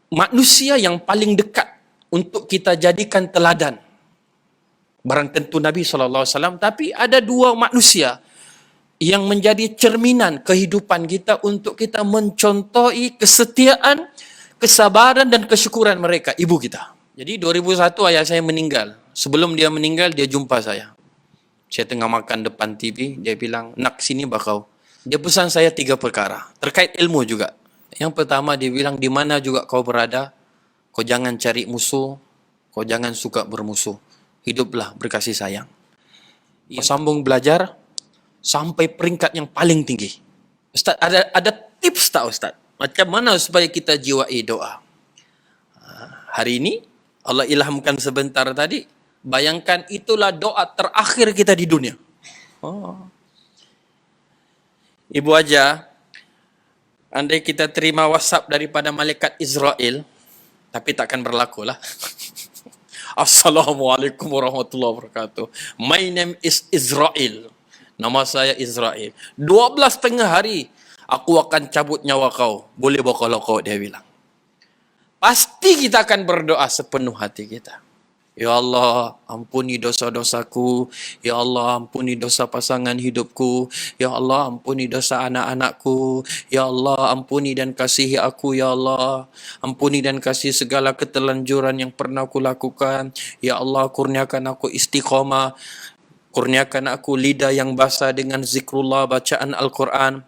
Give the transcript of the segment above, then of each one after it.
manusia yang paling dekat untuk kita jadikan teladan. Barang tentu Nabi SAW, tapi ada dua manusia yang menjadi cerminan kehidupan kita untuk kita mencontohi kesetiaan, kesabaran dan kesyukuran mereka, ibu kita. Jadi 2001 ayah saya meninggal. Sebelum dia meninggal, dia jumpa saya. Saya tengah makan depan TV, dia bilang, nak sini bakau. Dia pesan saya 3 perkara, terkait ilmu juga. Yang pertama dia bilang, di mana juga kau berada, kau jangan cari musuh, kau jangan suka bermusuh. Hiduplah berkasih sayang. Kau sambung belajar sampai peringkat yang paling tinggi. Ustaz, ada tips tak Ustaz? Macam mana supaya kita jiwai doa? Hari ini, Allah ilhamkan sebentar tadi, bayangkan itulah doa terakhir kita di dunia. Ibu aja, andai kita terima WhatsApp daripada malaikat Israel, tapi takkan berlaku lah. Assalamualaikum warahmatullahi wabarakatuh. My name is Israel. Nama saya Israel. 12 hari, aku akan cabut nyawa kau. Boleh bawa kau, dia bilang. Pasti kita akan berdoa sepenuh hati kita. Ya Allah, ampuni dosa-dosaku. Ya Allah, ampuni dosa pasangan hidupku. Ya Allah, ampuni dosa anak-anakku. Ya Allah, ampuni dan kasihi aku. Ya Allah, ampuni dan kasih segala ketelanjuran yang pernah aku lakukan. Ya Allah, kurniakan aku istiqamah. Kurniakan aku lidah yang basah dengan zikrullah, bacaan Al-Quran.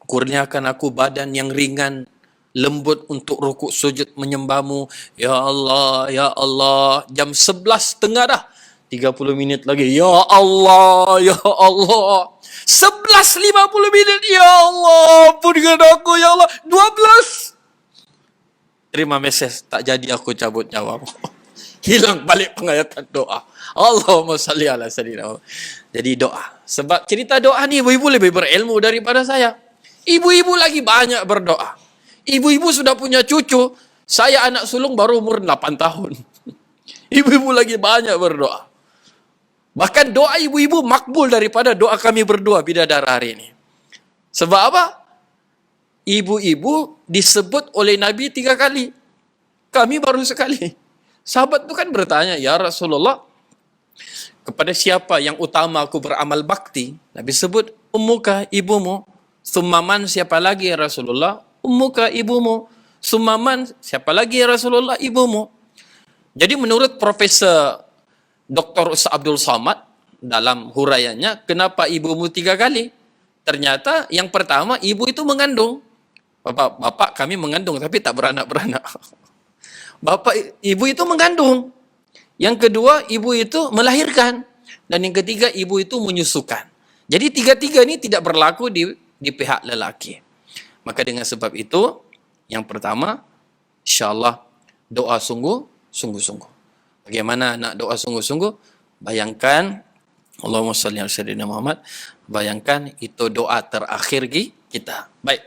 Kurniakan aku badan yang ringan, lembut untuk rukuk sujud menyembahmu. Ya Allah, ya Allah. Jam 11.30 dah. 30 minit lagi. Ya Allah, ya Allah. 11.50 minit. Ya Allah, ampunikan aku, ya Allah. 12. Terima mesej, tak jadi aku cabut nyawamu. Hilang balik penghayatan doa. Allahumma salli ala sayyidina. Jadi doa. Sebab cerita doa ni ibu-ibu lebih berilmu daripada saya. Ibu-ibu lagi banyak berdoa. Ibu-ibu sudah punya cucu. Saya anak sulung baru umur 8 tahun. Ibu-ibu lagi banyak berdoa. Bahkan doa ibu-ibu makbul daripada doa kami berdua bidadara hari ini. Sebab apa? Ibu-ibu disebut oleh Nabi 3 kali. Kami baru sekali. Sahabat itu kan bertanya, ya Rasulullah, kepada siapa yang utama aku beramal bakti? Nabi sebut, ummuka, ibumu. Summaman, siapa lagi ya Rasulullah? Ummuka, ibumu. Summaman, siapa lagi ya Rasulullah? Ibumu. Jadi menurut Profesor Dr. Ustaz Abdul Somad, dalam huraiannya, kenapa ibumu 3 kali? Ternyata yang pertama, ibu itu mengandung. Bapak kami mengandung, tapi tak beranak-beranak. Ibu itu mengandung. Yang kedua, ibu itu melahirkan. Dan yang ketiga, ibu itu menyusukan. Jadi 3-3 ini tidak berlaku di pihak lelaki. Maka dengan sebab itu, yang pertama, insyaAllah doa sungguh-sungguh. Bagaimana nak doa sungguh-sungguh? Bayangkan, Allahumma salli ala sayyidina Muhammad, bayangkan itu doa terakhir kita. Baik.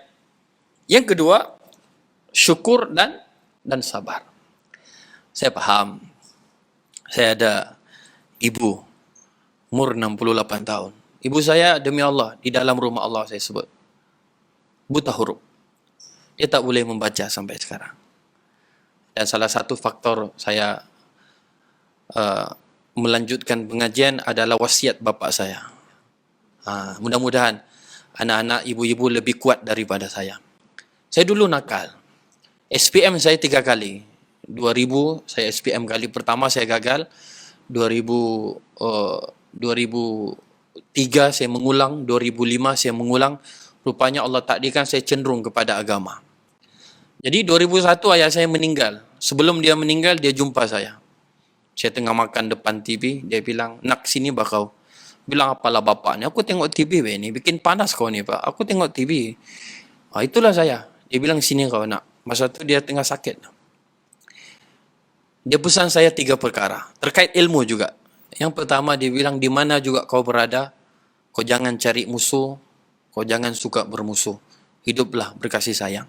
Yang kedua, syukur dan sabar. Saya paham. Saya ada ibu, umur 68 tahun. Ibu saya, demi Allah, di dalam rumah Allah saya sebut, buta huruf. Dia tak boleh membaca sampai sekarang. Dan salah satu faktor saya melanjutkan pengajian adalah wasiat bapa saya. Mudah-mudahan anak-anak ibu-ibu lebih kuat daripada saya. Saya dulu nakal. SPM saya 3 kali. 2000 saya SPM kali pertama saya gagal. 2003 saya mengulang. 2005 saya mengulang. Rupanya Allah takdirkan saya cenderung kepada agama. Jadi 2001 ayah saya meninggal. Sebelum dia meninggal, dia jumpa saya. Saya tengah makan depan TV. Dia bilang, nak sini bakau. Bilang, apalah bapak ni? Aku tengok TV ni. Bikin panas kau ni pak. Aku tengok TV. Itulah saya. Dia bilang, sini kau nak. Masa tu dia tengah sakit. Dia pesan saya 3 perkara. Terkait ilmu juga. Yang pertama dia bilang, di mana juga kau berada, kau jangan cari musuh, kau jangan suka bermusuh. Hiduplah berkasih sayang.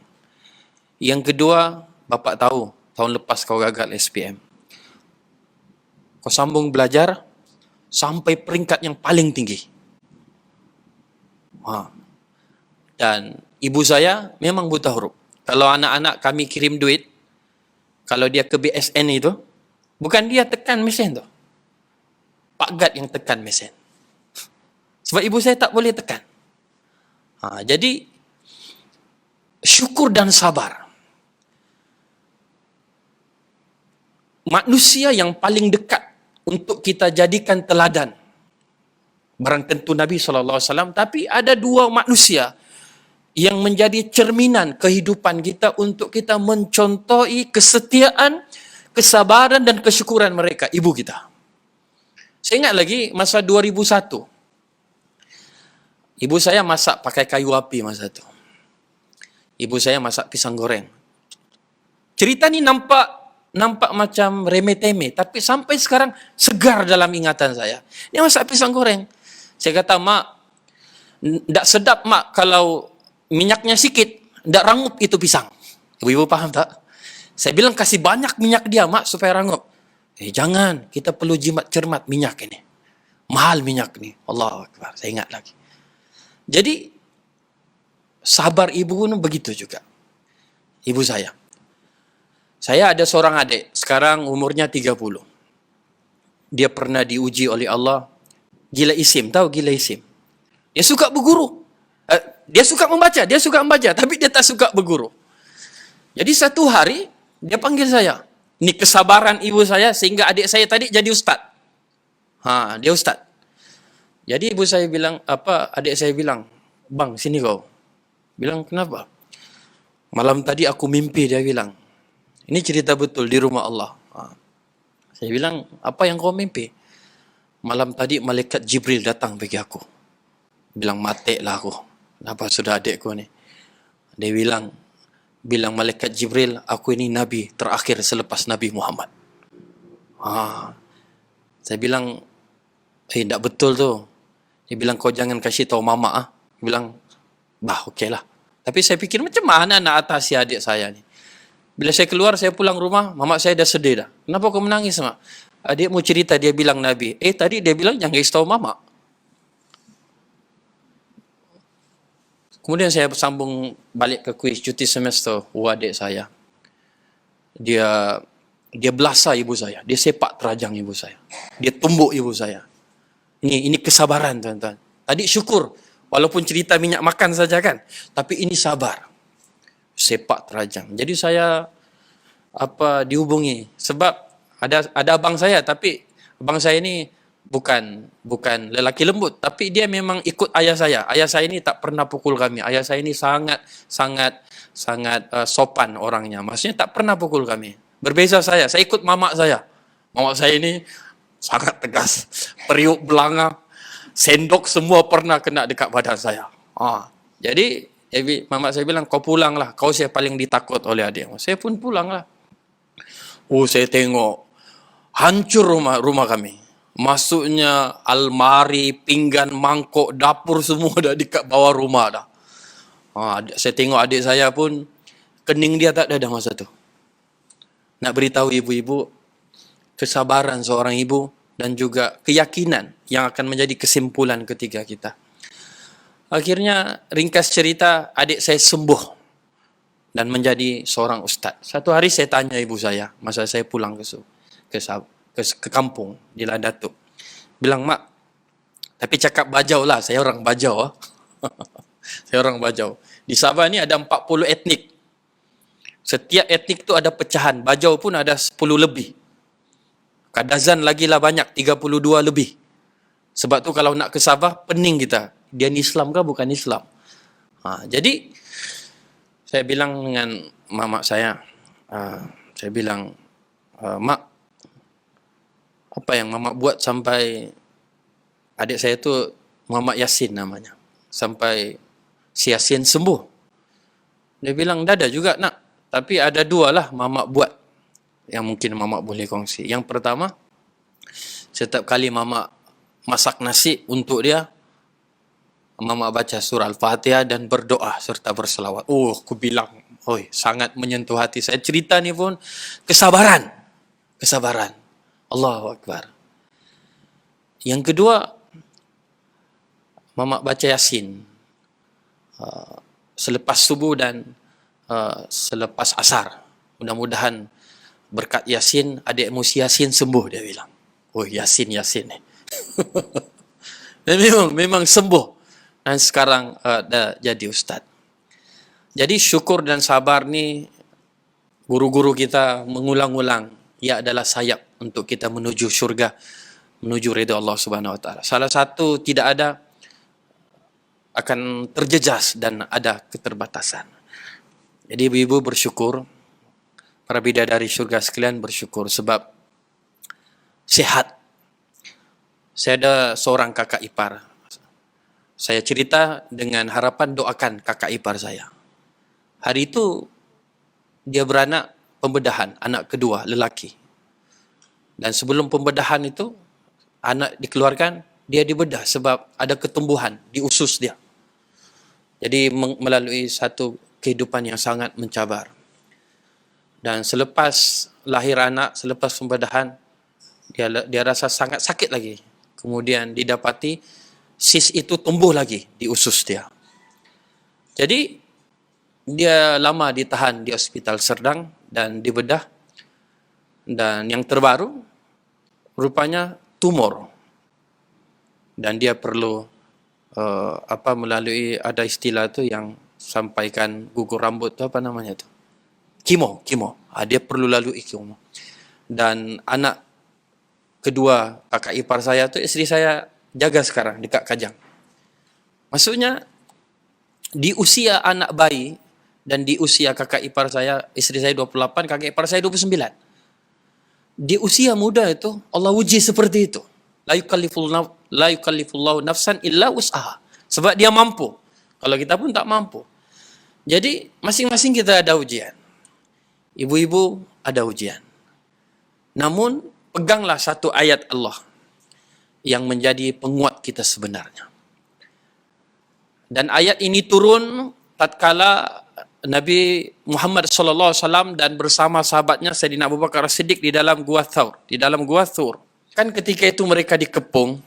Yang kedua, bapak tahu, tahun lepas kau gagal SPM. Kau sambung belajar sampai peringkat yang paling tinggi. Dan ibu saya memang buta huruf. Kalau anak-anak kami kirim duit, kalau dia ke BSN itu, bukan dia tekan mesin tu. Pak Gad yang tekan mesin. Sebab ibu saya tak boleh tekan. Jadi, syukur dan sabar. Manusia yang paling dekat untuk kita jadikan teladan. Barang tentu Nabi SAW, tapi ada dua manusia yang menjadi cerminan kehidupan kita untuk kita mencontohi kesetiaan, kesabaran dan kesyukuran mereka, ibu kita. Saya ingat lagi masa 2001. Ibu saya masak pakai kayu api masa itu. Ibu saya masak pisang goreng. Cerita ni nampak macam remeh-temeh, tapi sampai sekarang segar dalam ingatan saya. Dia masak pisang goreng. Saya kata, "Mak, tak sedap mak kalau minyaknya sikit, tak rangup itu pisang." Ibu-ibu faham tak? Saya bilang kasih banyak minyak dia, mak, supaya rangup. Jangan, kita perlu jimat cermat minyak ini. Mahal minyak ni. Allahu Akbar, saya ingat lagi. Jadi, sabar ibu pun begitu juga. Ibu saya. Saya ada seorang adik, sekarang umurnya 30. Dia pernah diuji oleh Allah, gila isim, tahu gila isim? Dia suka berguru. Dia suka membaca, tapi dia tak suka berguru. Jadi satu hari, dia panggil saya. Ini kesabaran ibu saya, sehingga adik saya tadi jadi ustaz. Dia ustaz. Jadi ibu saya bilang, adik saya bilang, "Bang, sini kau." Bilang, "Kenapa?" "Malam tadi aku mimpi," dia bilang. Ini cerita betul di rumah Allah. Saya bilang, "Apa yang kau mimpi?" "Malam tadi malaikat Jibril datang bagi aku." Bilang, "Matiklah aku. Kenapa sudah adikku ni?" Dia bilang malaikat Jibril, "Aku ini Nabi terakhir selepas Nabi Muhammad." Saya bilang, tak betul tu. Dia bilang, "Kau jangan kasih tahu mama." Dia bilang, okeylah. Tapi saya fikir, macam mana nak atasi adik saya ni? Bila saya keluar, saya pulang rumah, mama saya dah sedih dah. "Kenapa kau menangis, mak?" "Adik mau cerita," dia bilang Nabi. Tadi dia bilang jangan kasih tahu mama. Kemudian saya sambung balik ke kuis cuti semester. Adik saya. Dia belasah ibu saya. Dia sepak terajang ibu saya. Dia tumbuk ibu saya. Ini kesabaran, tuan-tuan. Tadi syukur. Walaupun cerita minyak makan saja kan. Tapi ini sabar. Sepak terajang. Jadi saya dihubungi. Sebab ada abang saya. Tapi abang saya ini bukan lelaki lembut. Tapi dia memang ikut ayah saya. Ayah saya ini tak pernah pukul kami. Ayah saya ini sangat sopan orangnya. Maksudnya tak pernah pukul kami. Berbeza saya ikut mamak saya. Mamak saya ini sangat tegas. Periuk belanga, sendok semua pernah kena dekat badan saya. Jadi mamak saya bilang, "Kau pulanglah. Kau saya paling ditakut oleh adik." Saya pun pulanglah. Saya tengok hancur rumah kami. Masuknya almari, pinggan, mangkuk, dapur semua dah dekat bawah rumah dah. Saya tengok adik saya pun kening dia tak ada dah masa tu. Nak beritahu ibu-ibu, kesabaran seorang ibu dan juga keyakinan yang akan menjadi kesimpulan ketiga kita. Akhirnya, ringkas cerita, adik saya sembuh dan menjadi seorang ustaz. Satu hari saya tanya ibu saya, masa saya pulang ke kampung di Ladatuk. Bilang, "Mak, tapi cakap Bajau lah, saya orang Bajau." Saya orang Bajau. Di Sabah ni ada 40 etnik. Setiap etnik tu ada pecahan. Bajau pun ada 10 lebih. Kadazan lagi lah banyak, 32 lebih. Sebab tu kalau nak ke Sabah, pening kita. Dia ni Islam ke bukan Islam? Jadi, saya bilang dengan mamak saya, saya bilang, "Mak, apa yang mamak buat sampai adik saya tu Muhammad Yasin namanya. Sampai si Yasin sembuh?" Dia bilang, "Dah ada juga nak. Tapi ada dua lah mamak buat yang mungkin mamak boleh kongsi. Yang pertama, setiap kali mamak masak nasi untuk dia, mamak baca surah Al-Fatihah dan berdoa serta berselawat." Aku bilang, sangat menyentuh hati saya. Cerita ni pun kesabaran. Allahu Akbar. Yang kedua, mamak baca Yasin selepas subuh dan selepas asar. Mudah-mudahan berkat Yasin, adikmu si Yasin sembuh, dia bilang. Oh, Yasin ni. Dan memang sembuh. Dan sekarang dah jadi ustaz. Jadi syukur dan sabar ni guru-guru kita mengulang-ulang, ia adalah sayap untuk kita menuju syurga, menuju redha Allah Subhanahu Wa Taala. Salah satu tidak ada akan terjejas dan ada keterbatasan. Jadi ibu-ibu bersyukur, para bidadari syurga sekalian bersyukur sebab sehat. Saya ada seorang kakak ipar. Saya cerita dengan harapan doakan kakak ipar saya. Hari itu dia beranak pembedahan, anak kedua, lelaki. Dan sebelum pembedahan itu, anak dikeluarkan, dia dibedah sebab ada ketumbuhan di usus dia. Jadi melalui satu kehidupan yang sangat mencabar. Dan selepas lahir anak, selepas pembedahan, dia rasa sangat sakit lagi. Kemudian didapati sis itu tumbuh lagi di usus dia. Jadi dia lama ditahan di Hospital Serdang dan dibedah. Dan yang terbaru rupanya tumor. Dan dia perlu melalui ada istilah tu yang sampaikan gugur rambut tu, apa namanya tu? Kimo. Dia perlu lalui kimo. Dan anak kedua kakak ipar saya tu isteri saya jaga sekarang dekat Kajang. Maksudnya di usia anak bayi dan di usia kakak ipar saya, isteri saya 28, kakak ipar saya 29. Di usia muda itu Allah uji seperti itu. La yukallifullahu nafsan illa wus'aha. Sebab dia mampu. Kalau kita pun tak mampu. Jadi masing-masing kita ada ujian. Ibu-ibu ada ujian. Namun peganglah satu ayat Allah yang menjadi penguat kita sebenarnya. Dan ayat ini turun tatkala Nabi Muhammad SAW dan bersama sahabatnya Sayyidina Abu Bakar As-Siddiq di dalam Gua Thur. Kan ketika itu mereka dikepung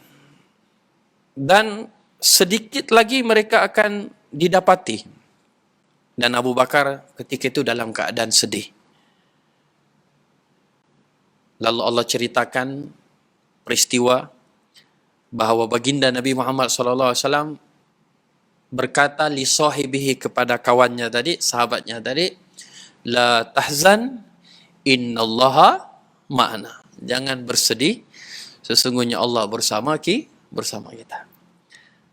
dan sedikit lagi mereka akan didapati. Dan Abu Bakar ketika itu dalam keadaan sedih. Lalu Allah ceritakan peristiwa bahawa baginda Nabi Muhammad SAW berkata li sahibihi kepada kawannya tadi, sahabatnya tadi, la tahzan innallaha ma'ana. Jangan bersedih, sesungguhnya Allah bersama kita.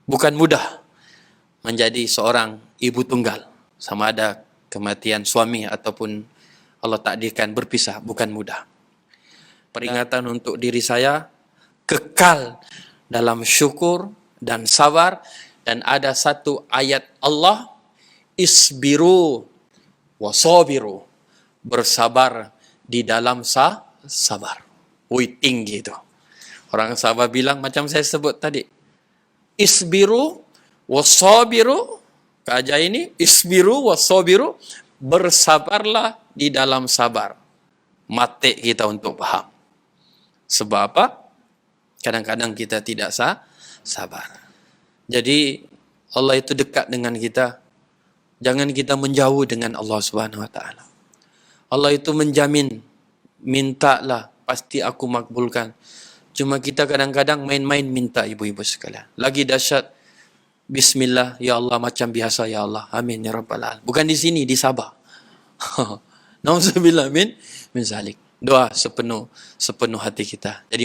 Bukan mudah menjadi seorang ibu tunggal, sama ada kematian suami ataupun Allah takdirkan berpisah, bukan mudah. Peringatan untuk diri saya, kekal dalam syukur dan sabar. Dan ada satu ayat Allah, isbiru wasabiru, bersabar di dalam sabar. Wih, tinggi itu. Orang sahabat bilang macam saya sebut tadi, isbiru wasabiru, kaja ini isbiru wasabiru, bersabarlah di dalam sabar. Mati kita untuk paham. Sebab apa? Kadang-kadang kita tidak sabar. Jadi Allah itu dekat dengan kita. Jangan kita menjauh dengan Allah Subhanahu Wa Taala. Allah itu menjamin, mintalah pasti aku makbulkan. Cuma kita kadang-kadang main-main minta, ibu-ibu sekalian. Lagi dahsyat, Bismillah, ya Allah, macam biasa, ya Allah. Amin ya Rabbal Alamin. Bukan di sini, di Sabah. Nauzubillah min zalik. Doa sepenuh hati kita. Jadi